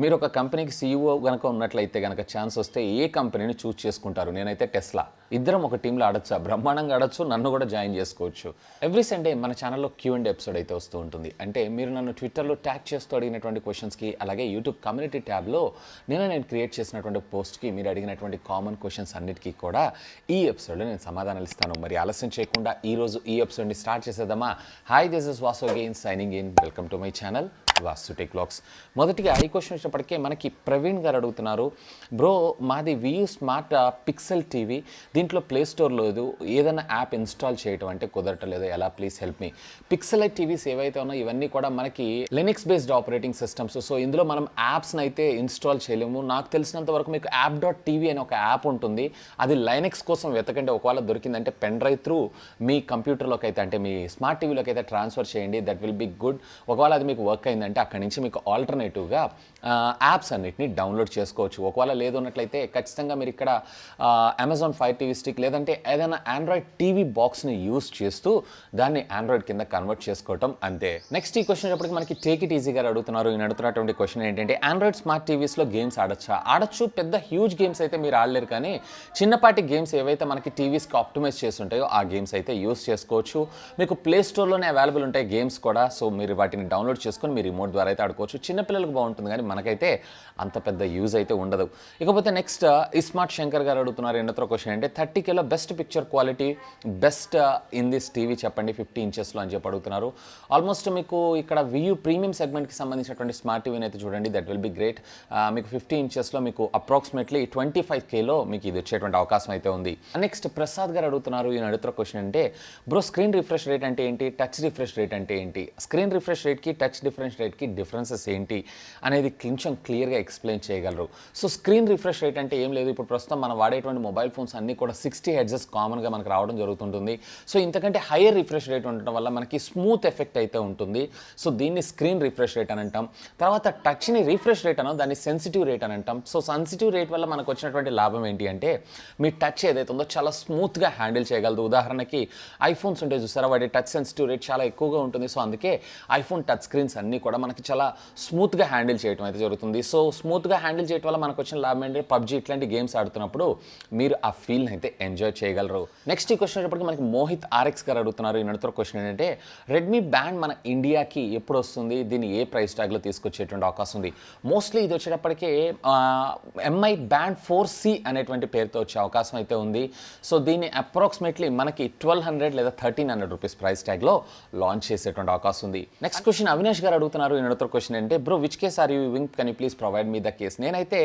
మీరు ఒక కంపెనీకి సీఈఓ గనక ఉన్నట్లయితే గనక ఛాన్స్ వస్తే ఏ కంపెనీని చూస్ చేసుకుంటారు? నేనైతే టెస్లా. ఇద్దరం ఒక టీంలో ఆడొచ్చా? బ్రహ్మాండంగా ఆడొచ్చు, నన్ను కూడా జాయిన్ చేసుకోవచ్చు. ఎవ్రీ సండే మన ఛానల్లో Q&A ఎపిసోడ్ అయితే వస్తూ ఉంటుంది. అంటే మీరు నన్ను ట్విట్టర్లో ట్యాగ్ చేస్తూ అడిగినటువంటి క్వశ్చన్స్కి, అలాగే యూట్యూబ్ కమ్యూనిటీ ట్యాబ్లో నేను క్రియేట్ చేసినటువంటి పోస్ట్కి మీరు అడిగినటువంటి కామన్ క్వశ్చన్స్ అన్నిటికీ కూడా ఈ ఎపిసోడ్లో నేను సమాధానాలు ఇస్తాను. మరి ఆలస్యం చేయకుండా ఈరోజు ఈ ఎపిసోడ్ని స్టార్ట్ చేసేద్దామా? Hi, this is Vasu again signing in. Welcome to my channel VaasuTechVlogs. మొదటిగా ఈ క్వశ్చన్ వచ్చేప్పటికే మనకి ప్రవీణ్ గారు అడుగుతున్నారు, బ్రో మాది వియూ స్మార్ట్ పిక్సెల్ టీవీ, దీంట్లో ప్లే స్టోర్ లేదు, ఏదైనా యాప్ ఇన్స్టాల్ చేయటం అంటే కుదరటలేదు, ఎలా? Please help me. Pixel TVs ఏవైతే ఉన్నాయో ఇవన్నీ కూడా మనకి Linux based operating systems. So ఇందులో మనం యాప్స్ని అయితే ఇన్స్టాల్ చేయలేము. నాకు తెలిసినంత వరకు మీకు యాప్.tv అనే ఒక యాప్ ఉంటుంది, అది లైనక్స్ కోసం వెతకండి. ఒకవేళ దొరికిందంటే పెన్ డ్రైవ్ త్రూ మీ కంప్యూటర్లోకి అయితే, అంటే మీ స్మార్ట్ టీవీలోకి అయితే ట్రాన్స్ఫర్ చేయండి. That will be good. ఒకవేళ అది మీకు వర్క్ అయిందంటే అక్కడి నుంచి మీకు ఆల్టర్నేటివ్గా యాప్స్ అన్నిటిని డౌన్లోడ్ చేసుకోవచ్చు. ఒకవేళ లేదు అన్నట్లయితే ఖచ్చితంగా మీరు ఇక్కడ అమెజాన్ ఫైర్ టీవీ స్టిక్ లేదంటే ఏదైనా ఆండ్రాయిడ్ టీవీ బాక్స్ని యూస్ చేస్తూ దాన్ని ఆండ్రాయిడ్ కింద కన్వర్ట్ చేసుకోవటం అంతే. నెక్స్ట్ ఈ క్వశ్చన్ వచ్చేప్పటికి మనకి టేక్ ఇట్ ఈజీ గారు అడుగుతున్నారు. ఈయన అడుగుతున్నటువంటి క్వశ్చన్ ఏంటంటే, ఆండ్రాయిడ్ స్మార్ట్ టీవీస్లో గేమ్స్ ఆడొచ్చా? ఆడొచ్చు. పెద్ద హ్యూజ్ గేమ్స్ అయితే మీరు ఆడలేరు, కానీ చిన్నపాటి గేమ్స్ ఏవైతే మనకి టీవీస్కి ఆప్టిమైజ్ చేసి ఉంటాయో ఆ గేమ్స్ అయితే యూస్ చేసుకోవచ్చు. మీకు ప్లే స్టోర్లోనే అవైలబుల్ ఉంటాయి గేమ్స్ కూడా. సో మీరు వాటిని డౌన్లోడ్ చేసుకొని మీ రిమోట్ ద్వారా అయితే ఆడుకోవచ్చు. చిన్నపిల్లలకు బాగుంటుంది, కానీ మనకైతే అంత పెద్ద యూజ్ అయితే ఉండదు. ఇకపోతే నెక్స్ట్ ఇస్మార్ట్ శంకర్ గారు అడుగుతున్నారు. ఎన్నో క్వశ్చన్ అంటే 30Kలో best picture quality, best in this TV చెప్పండి 50 ఇంచెస్లో అని చెప్పి అడుగుతున్నారు. ఆల్మోస్ట్ మీకు ఇక్కడ వియూ ప్రీమియం సెగ్మెంట్కి సంబంధించినటువంటి స్మార్ట్ టీవీని అయితే చూడండి, దట్ విల్ బి గ్రేట్. మీకు 50 ఇంచెస్లో మీకు అప్రాక్సిమేట్లీ 25Kలో మీకు ఇది వచ్చేటువంటి అవకాశం అయితే ఉంది. నెక్స్ట్ ప్రసాద్ గారు అడుగుతున్నారు. ఈయన అడుగుతున్న క్వశ్చన్ అంటే, బ్రో స్క్రీన్ రిఫ్రెష్ రేట్ అంటే ఏంటి? టచ్ రిఫ్రెష్ రేట్ అంటే ఏంటి? స్క్రీన్ రిఫ్రెష్ రేట్కి టచ్ రిఫ్రెష్ రేట్కి డిఫరెన్సెస్ ఏంటి అనేది కొంచెం క్లియర్గా ఎక్స్ప్లెయిన్ చేయగలరు. సో స్క్రీన్ రిఫ్రెష్ రేట్ అంటే ఏం లేదు, ఇప్పుడు ప్రస్తుతం మనం వాడేటువంటి మొబైల్ ఫోన్స్ అన్నీ కూడా 60 హెర్ట్జ్ కామన్గా మనకు రావడం జరుగుతుంటుంది. సో ఇంతకంటే హైయర్ రిఫ్రెష్ రేట్ ఉండటం వల్ల మనకి స్మూత్ ఎఫెక్ట్ అయితే ఉంటుంది. సో దీన్ని స్క్రీన్ రిఫ్రెష్ రేట్ అని అంటాం. తర్వాత టచ్ని రిఫ్రెష్ రేట్ అనో, దాన్ని సెన్సిటివ్ రేట్ అని అంటాం. సో సెన్సిటివ్ రేట్ వల్ల మనకు వచ్చినటువంటి లాభం ఏంటి అంటే, మీ టచ్ ఏదైతే ఉందో చాలా స్మూత్గా హ్యాండిల్ చేయగలదు. ఉదాహరణకి ఐఫోన్స్ ఉంటే చూసారా, వాటి టచ్ సెన్సిటివ్ రేట్ చాలా ఎక్కువగా ఉంటుంది. సో అందుకే ఐఫోన్ టచ్ స్క్రీన్స్ అన్నీ కూడా మనకి చాలా స్మూత్గా హ్యాండిల్ చేయడం అయితే జరుగుతుంది. సో స్మూత్గా హ్యాండిల్ చేయడం వల్ల మనకు వచ్చిన లాభం ఏంటంటే, పబ్జీ ఇట్లాంటి గేమ్స్ ఆడుతున్నప్పుడు మీరు ఆ ఫీల్ని అయితే ఎంజాయ్ చేయగలరు. నెక్స్ట్ ఈ క్వశ్చన్ వచ్చేప్పటికి మనకి మోహిత్ RX గారు అడుగుతున్నారు. ఈ నడుతున్న క్వశ్చన్ ఏంటంటే, రెడ్మీ బ్యాండ్ మన ఇండియాకి ఎప్పుడు వస్తుంది? దీన్ని ఏ ప్రైస్ ట్యాగ్లో తీసుకొచ్చేటువంటి అవకాశం ఉంది? మోస్ట్లీ ఇది వచ్చేటప్పటికే MI బ్యాండ్ 4C అనేటువంటి పేరుతో వచ్చే అవకాశం అయితే ఉంది. సో దీన్ని అప్రాక్సిమేట్లీ మనకి 1200 లేదా 1300 రూపీస్ ప్రైస్ ట్యాగ్లో లాంచ్ చేసేటువంటి అవకాశం ఉంది. నెక్స్ట్ క్వశ్చన్ అవినాష్ గారు అడుగుతున్నారు. ఈ నడుతున్న క్వశ్చన్ అంటే, bro which case are you using, can you please provide me the case? నేనైతే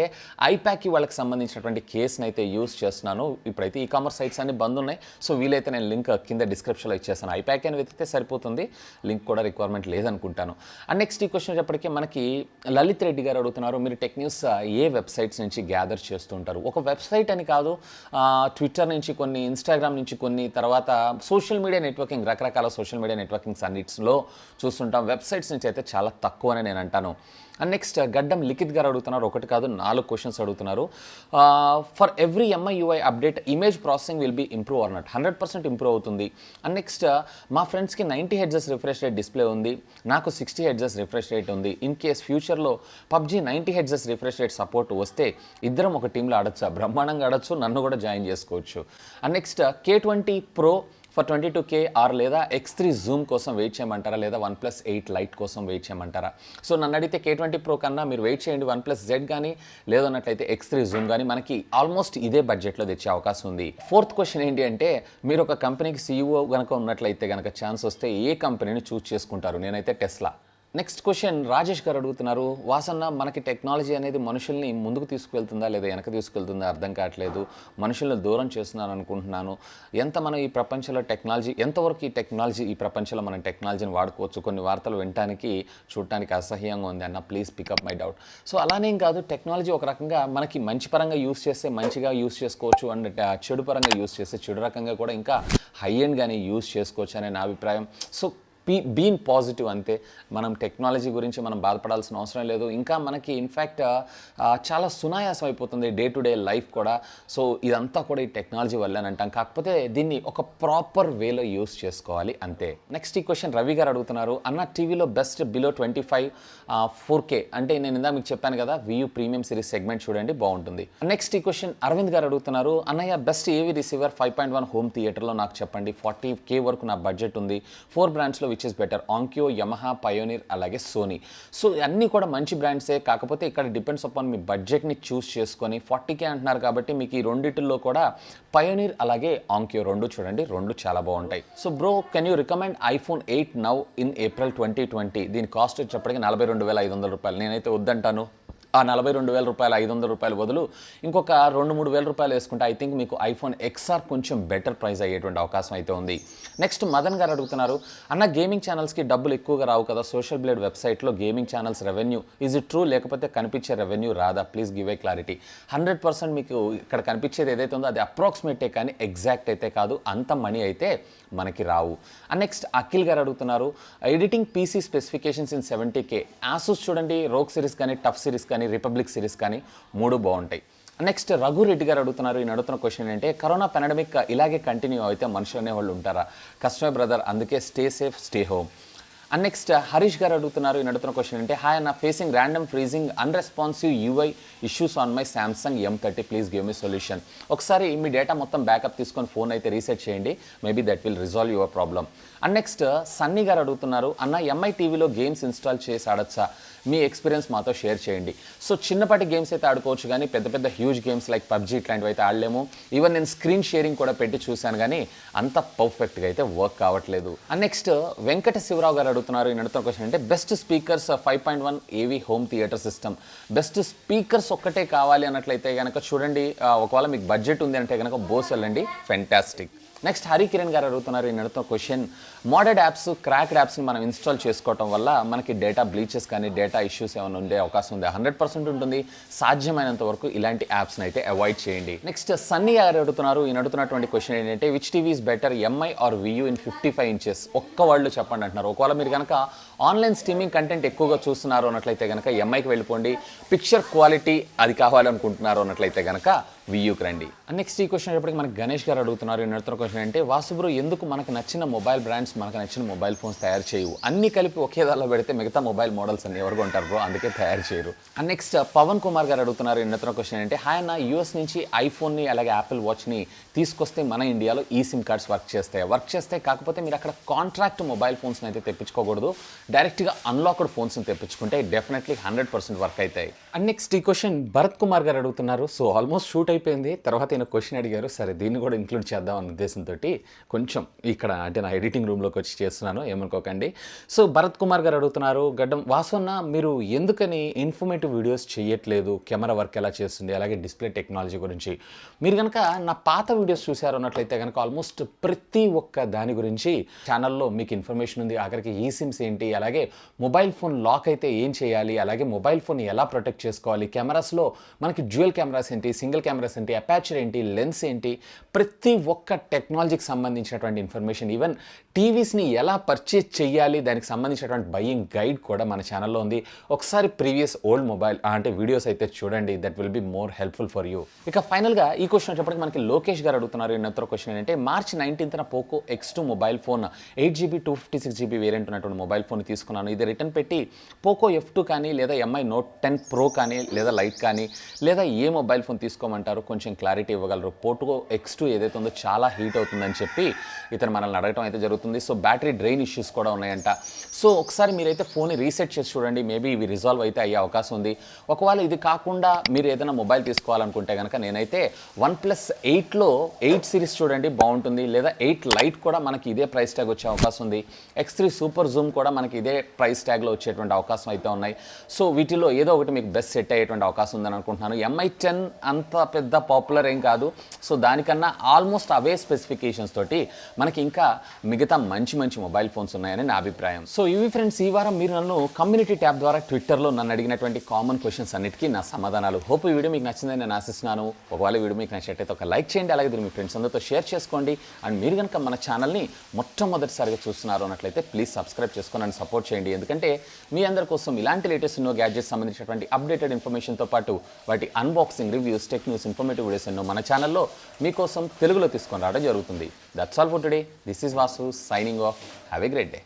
ఐప్యాక్కి వాళ్ళకి సంబంధించినటువంటి కేస్ని అయితే యూస్ చేస్తున్నాను. ఇప్పుడైతే ఈ కామర్స్ సైట్స్ అన్ని బంద్ ఉన్నాయి. సో వీలైతే నేను లింక్ కింద డిస్క్రిప్షన్లో ఇచ్చేస్తాను. ఐప్యాక్ అని వెతికితే సరిపోతుంది, లింక్ కూడా రిక్వైర్మెంట్ లేదనుకుంటాను. అండ్ నెక్స్ట్ ఈ క్వశ్చన్ వచ్చేప్పటికీ మనకి లలిత్ రెడ్డి గారు అడుగుతున్నారు, మీరు టెక్ న్యూస్ ఏ వెబ్సైట్స్ నుంచి గ్యాదర్ చేస్తుంటారు? ఒక వెబ్సైట్ అని కాదు, ట్విట్టర్ నుంచి కొన్ని, ఇన్స్టాగ్రామ్ నుంచి కొన్ని, తర్వాత సోషల్ మీడియా నెట్వర్కింగ్, రకరకాల సోషల్ మీడియా నెట్వర్కింగ్స్ అన్నిటిలో చూస్తుంటాం. వెబ్సైట్స్ నుంచి అయితే చాలా తక్కువ అని నేను అంటాను. అండ్ నెక్స్ట్ గడ్డం లిఖిత్ గారు అడుగుతున్నారు. ఒకటి కాదు 4 క్వశ్చన్స్ అడుగుతున్నారు. For every MI UI update image processing will be improve or not? 100% improve అవుతుంది. అండ్ నెక్స్ట్ మా ఫ్రెండ్స్కి 90 హెర్ట్జ్ రిఫ్రెష్ రేట్ డిస్ప్లే ఉంది, నాకు 60 హెర్ట్జ్ రిఫ్రెష్ రేట్ ఉంది. ఇన్ కేస్ ఫ్యూచర్లో PUBG 90 hertz refresh rate support వస్తే ఇద్దరం ఒక టీంలో ఆడొచ్చా? బ్రహ్మాండంగా ఆడొచ్చు, నన్ను కూడా జాయిన్ చేసుకోవచ్చు. And next K20 Pro for 22K or లేదా X3 జూమ్ కోసం వెయిట్ చేయమంటారా, లేదా OnePlus 8 లైట్ కోసం వెయిట్ చేయమంటారా? సో నన్ను అడిగితే K20 Pro కన్నా మీరు వెయిట్ చేయండి, OnePlus Z కానీ లేదన్నట్లయితే X3 జూమ్ కానీ మనకి ఆల్మోస్ట్ ఇదే బడ్జెట్లో తెచ్చే అవకాశం ఉంది. ఫోర్త్ క్వశ్చన్ ఏంటి అంటే, మీరు ఒక కంపెనీకి సీఈఓ కనుక ఉన్నట్లయితే కనుక ఛాన్స్ వస్తే ఏ కంపెనీని చూస్ చేసుకుంటారు? నేనైతే టెస్లా. నెక్స్ట్ క్వశ్చన్ రాజేష్ గారు అడుగుతున్నారు, వాసన్న మనకి టెక్నాలజీ అనేది మనుషుల్ని ముందుకు తీసుకువెళ్తుందా లేదా వెనక తీసుకువెళ్తుందా అర్థం కావట్లేదు, మనుషుల్ని దూరం చేస్తున్నాను అనుకుంటున్నాను. ఎంత మనం ఈ ప్రపంచంలో టెక్నాలజీ, ఎంతవరకు ఈ ప్రపంచంలో మనం టెక్నాలజీని వాడుకోవచ్చు? కొన్ని వార్తలు వినడానికి చూడటానికి అసహ్యంగా ఉంది అన్న, please pick up my doubt. So అలానేం కాదు, టెక్నాలజీ ఒక రకంగా మనకి మంచి పరంగా యూస్ చేస్తే మంచిగా యూస్ చేసుకోవచ్చు, అండ్ చెడు పరంగా యూస్ చేస్తే చెడు రకంగా కూడా ఇంకా హై ఎండ్గానే యూస్ చేసుకోవచ్చు అనే నా అభిప్రాయం. సో బీన్ పాజిటివ్ అంతే. మనం టెక్నాలజీ గురించి మనం బాధపడాల్సిన అవసరం లేదు. ఇంకా మనకి ఇన్ఫ్యాక్ట్ చాలా సునాయాసం అయిపోతుంది డే టు డే లైఫ్ కూడా. సో ఇదంతా కూడా ఈ టెక్నాలజీ వల్లే అంటాం. కాకపోతే దీన్ని ఒక ప్రాపర్ వేలో యూస్ చేసుకోవాలి అంతే. నెక్స్ట్ ఈ క్వశ్చన్ రవి గారు అడుగుతున్నారు, అన్న టీవీలో బెస్ట్ బిలో 25 4K అంటే నేను ఇందా మీకు చెప్పాను కదా, వియూ ప్రీమియం సిరీస్ సెగ్మెంట్ చూడండి బాగుంటుంది. నెక్స్ట్ ఈ క్వశ్చన్ అరవింద్ గారు అడుగుతున్నారు, అన్నయ్య బెస్ట్ ఏవి రిసీవర్ 5.1 హోమ్ థియేటర్లో నాకు చెప్పండి. 40K వరకు నా బడ్జెట్ ఉంది. 4 బ్రాండ్స్లో which is better? Onkyo, Yamaha, Pioneer అలాగే సోనీ. సో అన్నీ కూడా మంచి బ్రాండ్సే. కాకపోతే ఇక్కడ డిపెండ్స్ అపాన్ మీ బడ్జెట్ని చూస్ చేసుకొని 40K అంటున్నారు కాబట్టి మీకు ఈ రెండిటిల్లో కూడా పయోనీర్ అలాగే ఆంక్యో రెండు చూడండి, రెండు చాలా బాగుంటాయి. So bro can you recommend iPhone 8 now in April 2020? దీని కాస్ట్ వచ్చేప్పటికి 42,500 రూపాయలు. నేనైతే వద్దంటాను. ఆ 42,000 రూపాయలు 500 రూపాయలు బదులు ఇంకొక 2-3 వేల రూపాయలు వేసుకుంటే ఐ థింక్ మీకు iPhone XR కొంచెం బెటర్ ప్రైస్ అయ్యేటువంటి అవకాశం అయితే ఉంది. నెక్స్ట్ మదన్ గారు అడుగుతున్నారు, అన్న గేమింగ్ ఛానల్స్కి డబ్బులు ఎక్కువగా రావు కదా, సోషల్ బ్లేడ్ వెబ్సైట్లో gaming channels revenue is it true, లేకపోతే కనిపించే రెవెన్యూ రాదా? Please give a clarity. 100% మీకు ఇక్కడ కనిపించేది ఏదైతే ఉందో అది అప్రాక్సిమేటే కానీ ఎగ్జాక్ట్ అయితే కాదు. అంత మనీ అయితే మనకి రావు. అండ్ నెక్స్ట్ అఖిల్ గారు అడుగుతున్నారు, editing PC specifications in 70K. Asus చూడండి, రోగ్ సిరీస్ కానీ, టఫ్ సిరీస్ కానీ, రిపబ్లిక్ సిరీస్ కానీ మూడు బాగుంటాయి. నెక్స్ట్ రఘు రెడ్డి గారు అడుగుతున్నారు, ఈ అడుగుతున్న క్వశ్చన్ ఏంటంటే, కరోనా పాండమిక్ ఇలాగే కంటిన్యూ అయితే మనుషులు అనేవాళ్ళు ఉంటారా? కష్టమే బ్రదర్, అందుకే stay safe stay home. And next Harish గారు అడుగుతున్నారు, ఈ అడుగుతున్న క్వశ్చన్ అంటే, హాయ్ అన్న, facing random freezing unresponsive UI issues on my Samsung M30, please give me solution. ఒకసారి మీ డేటా మొత్తం బ్యాకప్ తీసుకొని ఫోన్ అయితే రీసెట్ చేయండి, maybe that will resolve your problem. And next Sunny garu అడుగుతున్నారు, అన్న MI టీవీలో గేమ్స్ ఇన్స్టాల్ చేసి ఆడచ్చా? మీ ఎక్స్పీరియన్స్ మాతో షేర్ చేయండి. సో చిన్నపాటి గేమ్స్ అయితే ఆడుకోవచ్చు కానీ పెద్ద పెద్ద హ్యూజ్ గేమ్స్ లైక్ PUBG ఇట్లాంటివి అయితే ఆడలేము. ఈవెన్ నేను స్క్రీన్ షేరింగ్ కూడా పెట్టి చూశాను కానీ అంత పర్ఫెక్ట్గా అయితే వర్క్ కావట్లేదు. అండ్ నెక్స్ట్ వెంకట శివరావు గారు అడుగుతున్నారు, ఈ నడుతున్న క్వశ్చన్ అంటే, best speakers 5.1 AV home theatre system. Best speakers ఒక్కటే కావాలి అన్నట్లయితే కనుక చూడండి, ఒకవేళ మీకు బడ్జెట్ ఉంది అంటే కనుక బోస్ వెళ్ళండి, ఫెంటాస్టిక్. నెక్స్ట్ హరి కిరణ్ గారు అడుగుతున్నారు, ఈ నడుతున్న క్వశ్చన్, మోడెడ్ యాప్స్, క్రాక్డ్ యాప్స్ని మనం ఇన్స్టాల్ చేసుకోవడం వల్ల మనకి డేటా బ్లీచెస్ కానీ డేటా ఇష్యూస్ ఏమైనా ఉండే అవకాశం ఉంది? 100% ఉంటుంది. సాధ్యమైనంత వరకు ఇలాంటి యాప్స్ని అయితే అవాయిడ్ చేయండి. నెక్స్ట్ సన్నీ గారు అడుగుతున్నారు, ఈ నడుతున్నటువంటి క్వశ్చన్ ఏంటంటే, which TV is better, MI or VU in 55 inches? ఒక్క వాళ్ళు చెప్పండి అంటున్నారు. ఒకవేళ మీరు కనుక ఆన్లైన్ స్ట్రీమింగ్ కంటెంట్ ఎక్కువగా చూస్తున్నారు అన్నట్లయితే కనుక MIకి వెళ్ళిపోండి. పిక్చర్ క్వాలిటీ అది కావాలనుకుంటున్నారు అన్నట్లయితే కనుక VUకి రండి. నెక్స్ట్ ఈ క్వశ్చన్ ఎప్పటికీ మనకి గణేష్ గారు అడుగుతున్నారు, ఈ నడుతున్న క్వశ్చన్ అంటే, వాసుబ్రో ఎందుకు మనకు నచ్చిన మొబైల్ బ్రాండ్స్ మనకు నచ్చిన మొబైల్ ఫోన్స్ తయారు చేయవు? అన్ని కలిపి ఒకే దానిలో పెడితే మిగతా మొబైల్ మోడల్స్ అన్ని ఎవరు కొంటారు బ్రో, అందుకే తయారు చేయరు. అండ్ నెక్స్ట్ పవన్ కుమార్ గారు అడుగుతున్నారు, ఈ నడుతున్న క్వశ్చన్ అంటే, హాయ్ అన్న, US నుంచి ఐఫోన్ని అలాగే యాపిల్ వాచ్ని తీసుకొస్తే మన ఇండియాలో ఈ సిమ్ కార్డ్స్ వర్క్ చేస్తాయి. కాకపోతే మీరు అక్కడ కాంట్రాక్ట్ మొబైల్ ఫోన్స్ని అయితే తెప్పించుకోకూడదు, డైరెక్ట్గా అన్లాక్డ్ ఫోన్స్ని తెప్పించుకుంటే డెఫినెట్లీ 100% వర్క్ అవుతాయి. అండ్ నెక్స్ట్ ఈ క్వశ్చన్ భరత్ కుమార్ గారు అడుగుతున్నారు. సో ఆల్మోస్ట్ షూట్ అయిపోయింది, తర్వాత ఈయన క్వశ్చన్ అడిగారు, సరే దీన్ని కూడా ఇంక్లూడ్ చేద్దాం అన్న ఉద్దేశంతో కొంచెం ఇక్కడ అంటే నా ఎడిటింగ్ రూమ్లోకి వచ్చి చేస్తున్నాను, ఏమనుకోకండి. సో భరత్ కుమార్ గారు అడుగుతున్నారు, గడ్డం వాసన్న, మీరు ఎందుకని ఇన్ఫర్మేటివ్ వీడియోస్ చేయట్లేదు? కెమెరా వర్క్ ఎలా చేస్తుంది, అలాగే డిస్ప్లే టెక్నాలజీ గురించి. మీరు కనుక నా పాత వీడియోస్ చూసారు అన్నట్లయితే కనుక ఆల్మోస్ట్ ప్రతి ఒక్క దాని గురించి ఛానల్లో మీకు ఇన్ఫర్మేషన్ ఉంది. ఆఖరికి ఈ సిమ్స్ ఏంటి, అలాగే మొబైల్ ఫోన్ లాక్ అయితే ఏం చేయాలి, అలాగే మొబైల్ ఫోన్ ఎలా ప్రొటెక్ట్ చేసుకోవాలి, కెమెరాస్లో మనకి డ్యూయల్ కెమెరాస్ ఏంటి, సింగిల్ కెమెరాస్ ఏంటి, అపాచర్ ఏంటి, లెన్స్ ఏంటి, ప్రతి ఒక్క టెక్నాలజీకి సంబంధించినటువంటి ఇన్ఫర్మేషన్, ఈవెన్ టీవీస్ని ఎలా పర్చేజ్ చేయాలి దానికి సంబంధించినటువంటి బయ్యింగ్ గైడ్ కూడా మన ఛానల్లో ఉంది. ఒకసారి ప్రీవియస్ ఓల్డ్ మొబైల్ అంటే వీడియోస్ అయితే చూడండి, that will be more helpful for you. ఇక ఫైనల్గా ఈ క్వశ్చన్ వచ్చేప్పటికి మనకి లోకేష్ గారు అడుగుతున్నారు, ఇన్నొక క్వశ్చన్ ఏంటంటే, March 19న Poco X2 mobile phone 8GB 256GB variant ఉన్నటువంటి మొబైల్ ఫోన్ తీసుకున్నాను. ఇది రిటర్న్ పెట్టి Poco F2 కానీ లేదా MI Note 10 Pro కానీ లేదా లైట్ కానీ లేదా ఏ మొబైల్ ఫోన్ తీసుకోమంటారు, కొంచెం క్లారిటీ ఇవ్వగలరు? Poco X2 ఏదైతే ఉందో చాలా హీట్ అవుతుందని చెప్పి ఇతను మనల్ని అడగటం అయితే జరుగుతుంది. సో బ్యాటరీ డ్రైన్ ఇష్యూస్ కూడా ఉన్నాయంట. సో ఒకసారి మీరైతే ఫోన్ని రీసెట్ చేసి చూడండి, మేబీ ఇవి రిజాల్వ్ అయితే అయ్యే అవకాశం ఉంది. ఒకవేళ ఇది కాకుండా మీరు ఏదైనా మొబైల్ తీసుకోవాలనుకుంటే కనుక నేనైతే OnePlus 8లో 8 సిరీస్ చూడండి, బాగుంటుంది. లేదా 8 లైట్ కూడా మనకి ఇదే ప్రైస్ ట్యాగ్ వచ్చే అవకాశం ఉంది. X3 సూపర్ జూమ్ కూడా మనకి ఇదే ప్రైస్ ట్యాగ్లో వచ్చేటువంటి అవకాశం అయితే ఉన్నాయి. సో వీటిలో ఏదో ఒకటి మీకు బెస్ట్ బెస్ట్ సెట్ అయ్యేటువంటి అవకాశం ఉందని అనుకుంటున్నాను. MI10 అంత పెద్ద పాపులర్ ఏం కాదు. సో దానికన్నా ఆల్మోస్ట్ అవే స్పెసిఫికేషన్స్ తోటి మనకి ఇంకా మిగతా మంచి మంచి మొబైల్ ఫోన్స్ ఉన్నాయని నా అభిప్రాయం. సో ఇవి ఫ్రెండ్స్, ఈ వారం మీరు నన్ను కమ్యూనిటీ ట్యాబ్ ద్వారా ట్విట్టర్లో నన్ను అడిగినటువంటి కామన్ క్వశ్చన్స్ అన్నిటికీ నా సమాధానాలు. హోప్ ఈ వీడియో మీకు నచ్చిందని నేను ఆశిస్తున్నాను. ఒకవేళ వీడియో మీకు నచ్చినట్టయితే ఒక లైక్ చేయండి, అలాగే మీరు మీ ఫ్రెండ్స్ అందరితో షేర్ చేసుకోండి. అండ్ మీరు కనుక మన ఛానల్ని మొట్టమొదటిసారిగా చూస్తున్నారు అన్నట్లయితే ప్లీజ్ సబ్స్క్రైబ్ చేసుకొని నన్ను సపోర్ట్ చేయండి. ఎందుకంటే మీ అందరి కోసం ఇలాంటి లేటెస్ట్ ఎన్నో గ్యాడ్జెట్స్ సంబంధించినటువంటి అప్డేటెడ్ ఇన్ఫర్మేషన్తో పాటు వాటి unboxing, reviews, tech news, informative videos ఎన్నో మన ఛానల్లో మీకోసం తెలుగులో తీసుకొని రావడం జరుగుతుంది. That's all for today. This is Vasu signing off. Have a great day.